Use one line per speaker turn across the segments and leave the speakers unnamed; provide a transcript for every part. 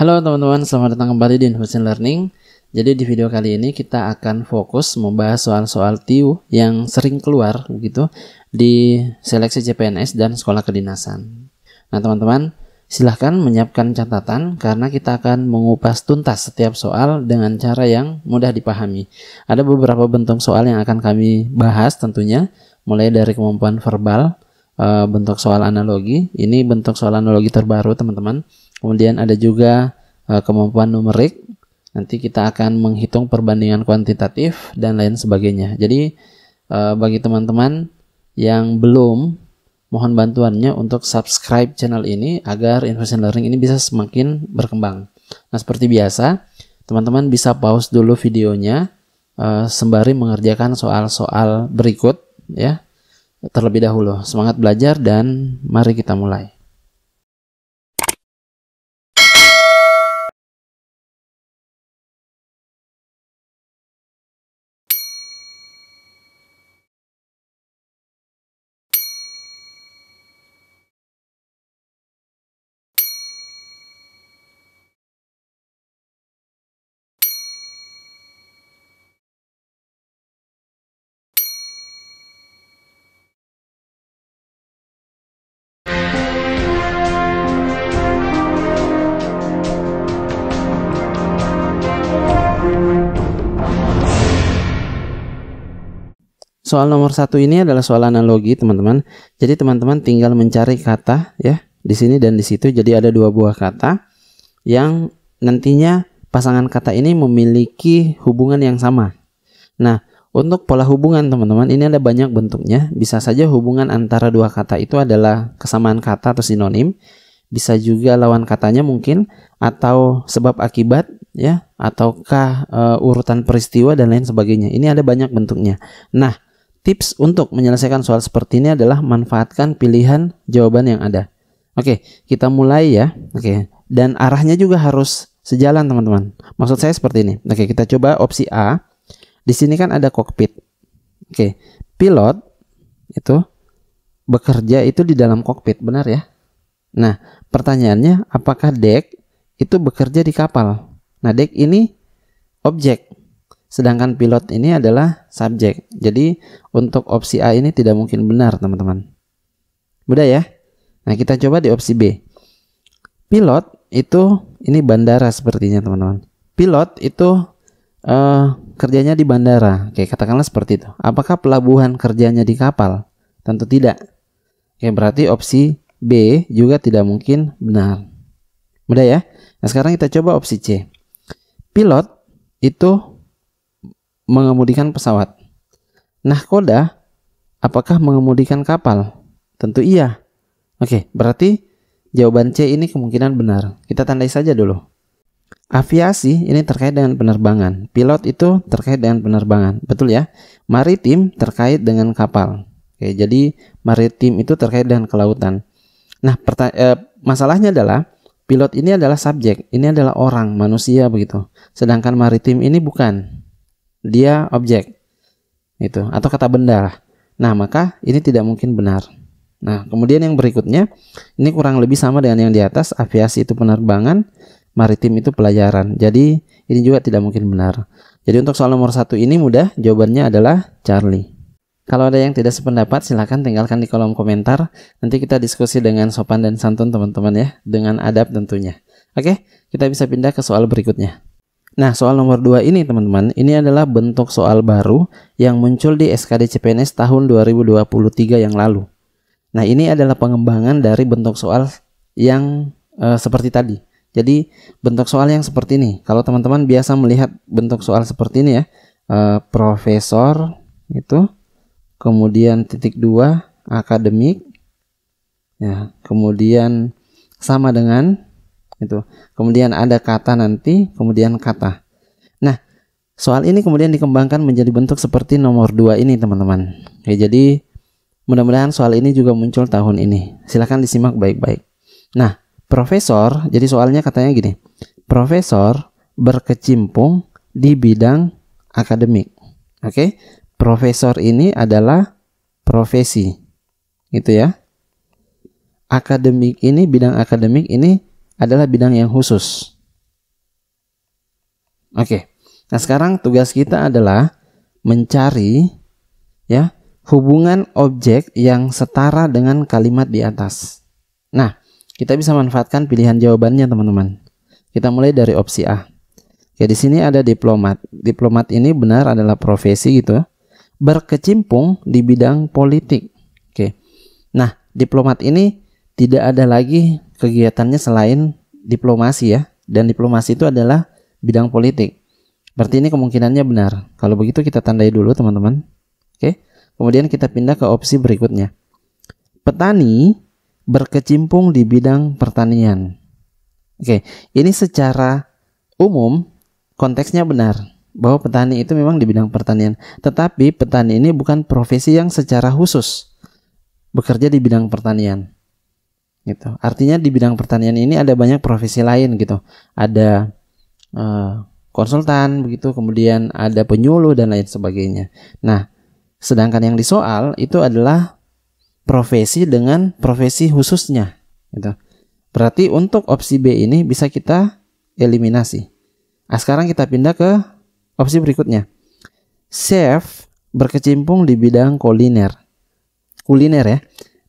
Halo teman-teman, selamat datang kembali di Infosin Learning. Jadi di video kali ini kita akan fokus membahas soal-soal TIU yang sering keluar begitu di seleksi CPNS dan sekolah kedinasan. Nah teman-teman, silahkan menyiapkan catatan karena kita akan mengupas tuntas setiap soal dengan cara yang mudah dipahami. Ada beberapa bentuk soal yang akan kami bahas tentunya, mulai dari kemampuan verbal, bentuk soal analogi. Ini bentuk soal analogi terbaru teman-teman. Kemudian ada juga kemampuan numerik. Nanti kita akan menghitung perbandingan kuantitatif dan lain sebagainya. Jadi bagi teman-teman yang belum, mohon bantuannya untuk subscribe channel ini agar Infosin Learning ini bisa semakin berkembang. Nah seperti biasa, teman-teman bisa pause dulu videonya sembari mengerjakan soal-soal berikut ya. Terlebih dahulu, semangat belajar dan mari kita mulai. Soal nomor 1 ini adalah soal analogi teman-teman. Jadi teman-teman tinggal mencari kata ya di sini dan di situ. Jadi ada dua buah kata yang nantinya pasangan kata ini memiliki hubungan yang sama. Nah untuk pola hubungan teman-teman ini ada banyak bentuknya. Bisa saja hubungan antara dua kata itu adalah kesamaan kata atau sinonim. Bisa juga lawan katanya mungkin, atau sebab akibat ya, ataukah urutan peristiwa dan lain sebagainya. Ini ada banyak bentuknya. Nah tips untuk menyelesaikan soal seperti ini adalah manfaatkan pilihan jawaban yang ada. Oke, kita mulai ya. Oke, dan arahnya juga harus sejalan teman-teman. Maksud saya seperti ini. Oke, kita coba opsi A. Di sini kan ada kokpit. Oke, pilot itu bekerja itu di dalam kokpit, benar ya? Nah, pertanyaannya apakah deck itu bekerja di kapal? Nah, deck ini objek. Sedangkan pilot ini adalah subjek. Jadi untuk opsi A ini tidak mungkin benar teman-teman. Mudah ya? Nah kita coba di opsi B. Pilot itu ini bandara sepertinya teman-teman. Pilot itu kerjanya di bandara. Oke, katakanlah seperti itu. Apakah pelabuhan kerjanya di kapal? Tentu tidak. Oke, berarti opsi B juga tidak mungkin benar. Mudah ya? Nah sekarang kita coba opsi C. Pilot itu mengemudikan pesawat. Nahkoda apakah mengemudikan kapal? Tentu iya. Oke, berarti jawaban C ini kemungkinan benar. Kita tandai saja dulu. Aviasi ini terkait dengan penerbangan. Pilot itu terkait dengan penerbangan. Betul ya? Maritim terkait dengan kapal. Oke, jadi maritim itu terkait dengan kelautan. Nah, masalahnya adalah pilot ini adalah subjek. Ini adalah orang, manusia begitu. Sedangkan maritim ini bukan. Dia objek itu atau kata benda lah. Nah maka ini tidak mungkin benar. Nah kemudian yang berikutnya ini kurang lebih sama dengan yang di atas. Aviasi itu penerbangan, maritim itu pelayaran. Jadi ini juga tidak mungkin benar. Jadi untuk soal nomor 1 ini mudah, jawabannya adalah Charlie. Kalau ada yang tidak sependapat silahkan tinggalkan di kolom komentar. Nanti kita diskusi dengan sopan dan santun teman-teman ya, dengan adab tentunya. Oke, kita bisa pindah ke soal berikutnya. Nah, soal nomor 2 ini teman-teman, ini adalah bentuk soal baru yang muncul di SKD CPNS tahun 2023 yang lalu. Nah, ini adalah pengembangan dari bentuk soal yang seperti tadi. Jadi, bentuk soal yang seperti ini. Kalau teman-teman biasa melihat bentuk soal seperti ini ya, profesor itu, kemudian titik 2, akademik, ya, kemudian sama dengan itu. Kemudian ada kata nanti, kemudian kata. Nah, soal ini kemudian dikembangkan menjadi bentuk seperti nomor 2 ini, teman-teman. Oke, jadi mudah-mudahan soal ini juga muncul tahun ini. Silahkan disimak baik-baik. Nah, profesor, jadi soalnya katanya gini. Profesor berkecimpung di bidang akademik. Oke, profesor ini adalah profesi. Gitu ya. Akademik ini, bidang akademik ini adalah bidang yang khusus. Oke. Nah, sekarang tugas kita adalah mencari ya hubungan objek yang setara dengan kalimat di atas. Nah, kita bisa manfaatkan pilihan jawabannya, teman-teman. Kita mulai dari opsi A. Oke, di sini ada diplomat. Diplomat ini benar adalah profesi gitu, berkecimpung di bidang politik. Oke. Nah, diplomat ini tidak ada lagi kegiatannya selain diplomasi ya. Dan diplomasi itu adalah bidang politik. Berarti ini kemungkinannya benar. Kalau begitu kita tandai dulu, teman-teman. Oke. Kemudian kita pindah ke opsi berikutnya. Petani berkecimpung di bidang pertanian. Oke, ini secara umum konteksnya benar bahwa petani itu memang di bidang pertanian. Tetapi petani ini bukan profesi yang secara khusus bekerja di bidang pertanian. Gitu. Artinya di bidang pertanian ini ada banyak profesi lain gitu. Ada konsultan begitu, kemudian ada penyuluh dan lain sebagainya. Nah, sedangkan yang disoal itu adalah profesi dengan profesi khususnya gitu. Berarti untuk opsi B ini bisa kita eliminasi. Nah, sekarang kita pindah ke opsi berikutnya. Chef berkecimpung di bidang kuliner. Kuliner ya.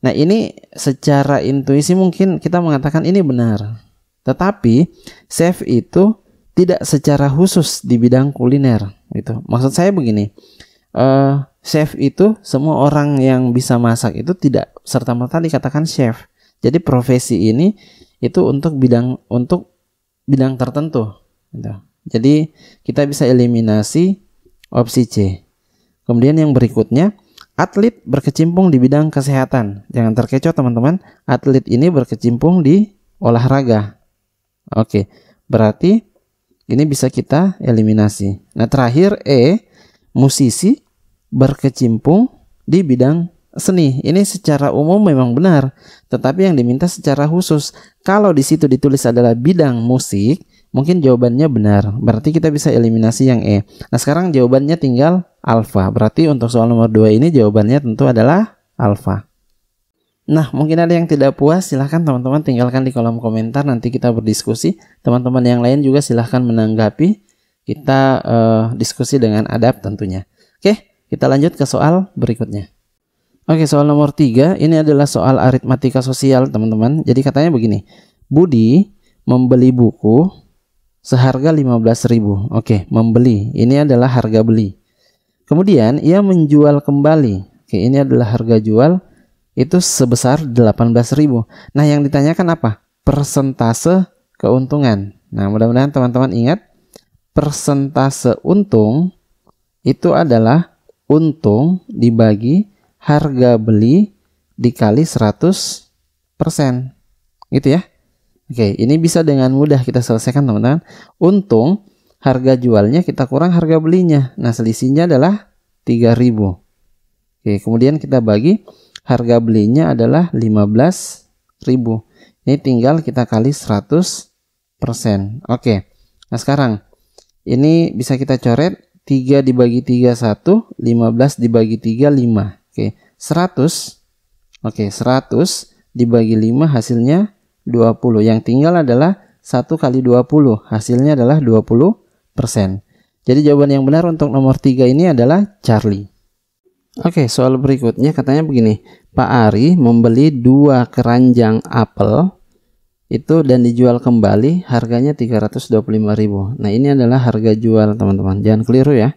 Nah, ini secara intuisi mungkin kita mengatakan ini benar. Tetapi chef itu tidak secara khusus di bidang kuliner gitu. Maksud saya begini, chef itu semua orang yang bisa masak itu tidak serta-merta dikatakan chef. Jadi profesi ini itu untuk bidang tertentu gitu. Jadi kita bisa eliminasi opsi C. Kemudian yang berikutnya, atlet berkecimpung di bidang kesehatan. Jangan terkecoh, teman-teman. Atlet ini berkecimpung di olahraga. Oke, berarti ini bisa kita eliminasi. Nah, terakhir E, musisi berkecimpung di bidang seni. Ini secara umum memang benar, tetapi yang diminta secara khusus. Kalau di situ ditulis adalah bidang musik, mungkin jawabannya benar. Berarti kita bisa eliminasi yang E. Nah, sekarang jawabannya tinggal alfa. Berarti untuk soal nomor 2 ini jawabannya tentu adalah alfa. Nah, mungkin ada yang tidak puas, silahkan teman-teman tinggalkan di kolom komentar, nanti kita berdiskusi. Teman-teman yang lain juga silahkan menanggapi, kita diskusi dengan adab tentunya. Oke, kita lanjut ke soal berikutnya. Oke, soal nomor 3, ini adalah soal aritmatika sosial, teman-teman. Jadi katanya begini, Budi membeli buku seharga 15.000. Oke, membeli, ini adalah harga beli. Kemudian ia menjual kembali. Oke, ini adalah harga jual, itu sebesar 18.000. Nah, yang ditanyakan apa? Persentase keuntungan. Nah, mudah-mudahan teman-teman ingat, persentase untung itu adalah untung dibagi harga beli dikali 100%. Gitu ya. Oke, ini bisa dengan mudah kita selesaikan, teman-teman. Untung, harga jualnya kita kurang harga belinya. Nah, selisihnya adalah 3.000. Oke, kemudian kita bagi harga belinya adalah 15.000. Ini tinggal kita kali 100%. Oke. Nah, sekarang ini bisa kita coret 3 dibagi 3 1, 15 dibagi 3 5. Oke, 100. Oke, 100 dibagi 5 hasilnya 20. Yang tinggal adalah 1 kali 20. Hasilnya adalah 20%. Jadi jawaban yang benar untuk nomor 3 ini adalah Charlie. Oke, soal berikutnya katanya begini. Pak Ari membeli 2 keranjang apel itu dan dijual kembali, harganya 325.000. Nah, ini adalah harga jual, teman-teman. Jangan keliru ya.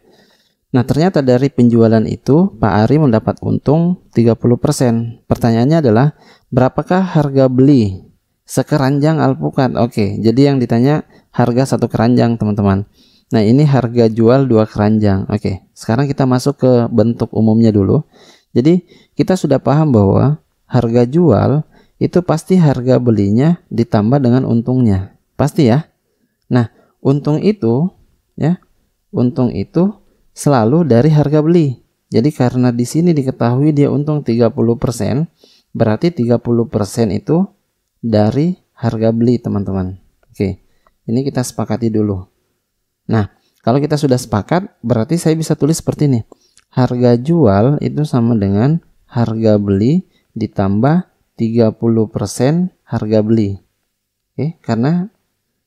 Nah, ternyata dari penjualan itu Pak Ari mendapat untung 30%. Pertanyaannya adalah, berapakah harga beli sekeranjang alpukat? Oke, jadi yang ditanya harga 1 keranjang, teman-teman. Nah, ini harga jual 2 keranjang. Oke, sekarang kita masuk ke bentuk umumnya dulu. Jadi kita sudah paham bahwa harga jual itu pasti harga belinya ditambah dengan untungnya. Pasti ya. Nah, untung itu ya, untung itu selalu dari harga beli. Jadi karena di sini diketahui dia untung 30%, berarti 30% itu dari harga beli, teman-teman. Oke, ini kita sepakati dulu. Nah, kalau kita sudah sepakat, berarti saya bisa tulis seperti ini. Harga jual itu sama dengan harga beli ditambah 30% harga beli. Oke, karena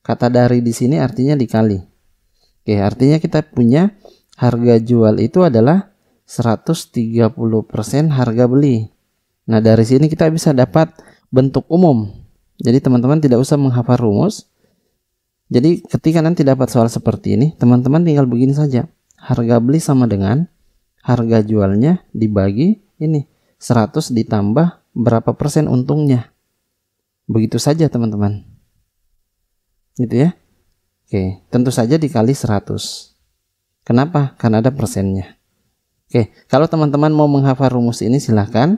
kata dari di sini artinya dikali. Oke, artinya kita punya harga jual itu adalah 130% harga beli. Nah, dari sini kita bisa dapat bentuk umum. Jadi teman-teman tidak usah menghafal rumus. Jadi ketika nanti dapat soal seperti ini, teman-teman tinggal begini saja. Harga beli sama dengan harga jualnya dibagi ini 100 ditambah berapa persen untungnya. Begitu saja teman-teman. Gitu ya. Oke, tentu saja dikali 100. Kenapa? Karena ada persennya. Oke, kalau teman-teman mau menghafal rumus ini silahkan.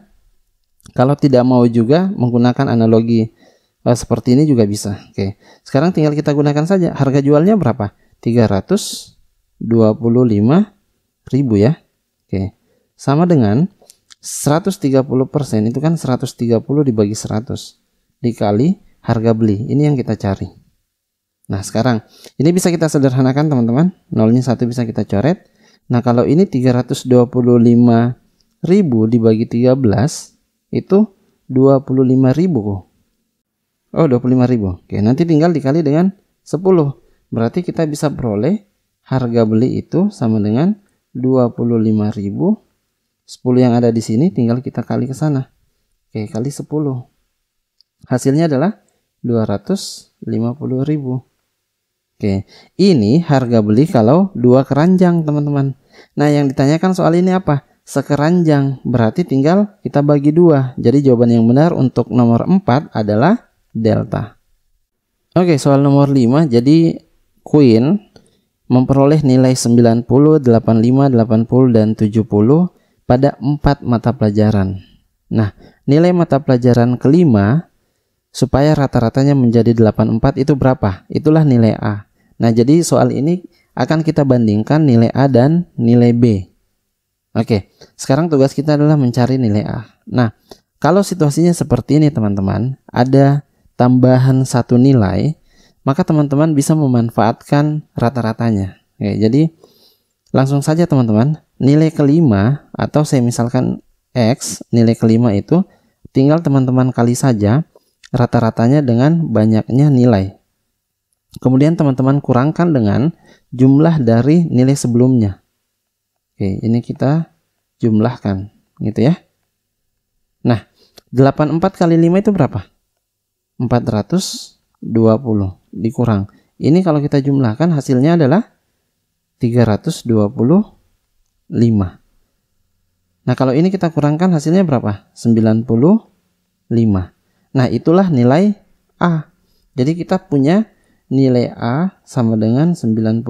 Kalau tidak mau juga menggunakan analogi seperti ini juga bisa. Oke, sekarang tinggal kita gunakan saja. Harga jualnya berapa? 325.000 ya. Oke, sama dengan 130%, itu kan 130 dibagi 100 dikali harga beli. Ini yang kita cari. Nah, sekarang ini bisa kita sederhanakan teman-teman. Nolnya 1 bisa kita coret. Nah, kalau ini 325.000 dibagi 13 itu 25.000. Oh, 25.000. Oke, nanti tinggal dikali dengan 10. Berarti kita bisa peroleh harga beli itu sama dengan 25.000. 10 yang ada di sini tinggal kita kali ke sana. Oke, kali 10. Hasilnya adalah 250.000. Oke, ini harga beli kalau 2 keranjang, teman-teman. Nah, yang ditanyakan soal ini apa? Sekeranjang, berarti tinggal kita bagi 2. Jadi jawaban yang benar untuk nomor 4 adalah delta. Oke, soal nomor 5. Jadi Queen memperoleh nilai 90, 85, 80, dan 70 pada 4 mata pelajaran. Nah, nilai mata pelajaran kelima supaya rata-ratanya menjadi 84 itu berapa? Itulah nilai A. Nah, jadi soal ini akan kita bandingkan nilai A dan nilai B. Oke, sekarang tugas kita adalah mencari nilai A. Nah, kalau situasinya seperti ini teman-teman, ada tambahan 1 nilai, maka teman-teman bisa memanfaatkan rata-ratanya. Oke, jadi langsung saja teman-teman, nilai kelima atau saya misalkan X, nilai kelima itu tinggal teman-teman kali saja rata-ratanya dengan banyaknya nilai. Kemudian teman-teman kurangkan dengan jumlah dari nilai sebelumnya. Oke, ini kita jumlahkan gitu ya. Nah, 84 kali 5 itu berapa? 420 dikurang. Ini kalau kita jumlahkan hasilnya adalah 325. Nah, kalau ini kita kurangkan hasilnya berapa? 95. Nah, itulah nilai A. Jadi kita punya nilai A sama dengan 95.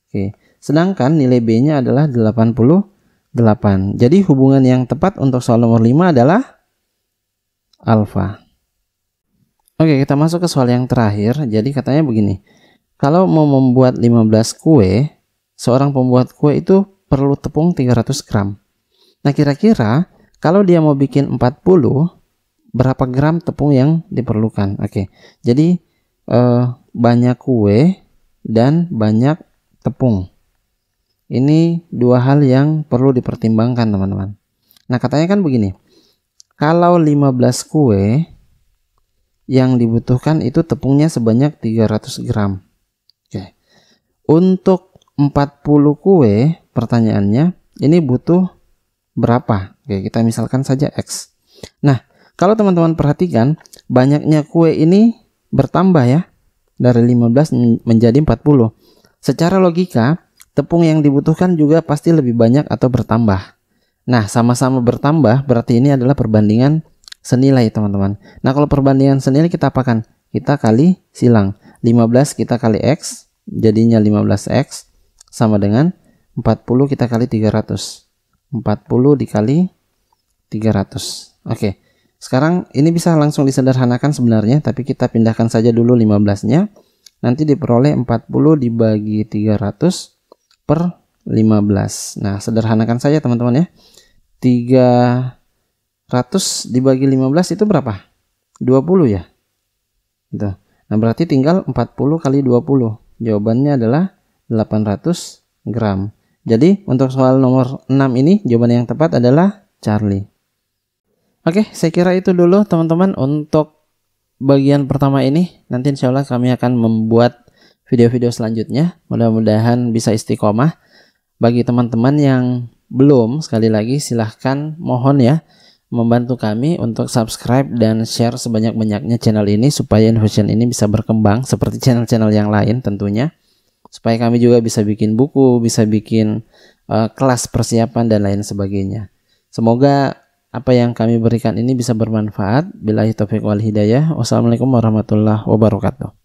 Oke. Sedangkan nilai B-nya adalah 88. Jadi hubungan yang tepat untuk soal nomor 5 adalah alfa. Oke, kita masuk ke soal yang terakhir. Jadi katanya begini. Kalau mau membuat 15 kue, seorang pembuat kue itu perlu tepung 300 gram. Nah, kira-kira kalau dia mau bikin 40, berapa gram tepung yang diperlukan? Oke. Jadi banyak kue dan banyak tepung. Ini dua hal yang perlu dipertimbangkan teman-teman. Nah, katanya kan begini. Kalau 15 kue yang dibutuhkan itu tepungnya sebanyak 300 gram. Oke. Untuk 40 kue, pertanyaannya ini butuh berapa? Oke, kita misalkan saja X. Nah, kalau teman-teman perhatikan, banyaknya kue ini bertambah ya, dari 15 menjadi 40. Secara logika, tepung yang dibutuhkan juga pasti lebih banyak atau bertambah. Nah, sama-sama bertambah berarti ini adalah perbandingan senilai teman-teman. Nah, kalau perbandingan senilai kita apakan? Kita kali silang. 15 kita kali X, jadinya 15X sama dengan 40 kita kali 300. 40 dikali 300. Oke. Sekarang ini bisa langsung disederhanakan sebenarnya, tapi kita pindahkan saja dulu 15-nya. Nanti diperoleh 40 dibagi 300 per 15. Nah, sederhanakan saja teman-teman ya. 300 dibagi 15 itu berapa? 20 ya. Gitu. Nah, berarti tinggal 40 kali 20. Jawabannya adalah 800 gram. Jadi, untuk soal nomor 6 ini, jawaban yang tepat adalah Charlie. Oke, saya kira itu dulu teman-teman untuk bagian pertama ini. Nanti insya Allah kami akan membuat video-video selanjutnya. Mudah-mudahan bisa istiqomah. Bagi teman-teman yang belum, sekali lagi silahkan mohon ya membantu kami untuk subscribe dan share sebanyak-banyaknya channel ini supaya Infusion ini bisa berkembang seperti channel-channel yang lain tentunya, supaya kami juga bisa bikin buku, bisa bikin kelas persiapan dan lain sebagainya. Semoga apa yang kami berikan ini bisa bermanfaat. Billahi taufiq wal hidayah. Wassalamualaikum warahmatullahi wabarakatuh.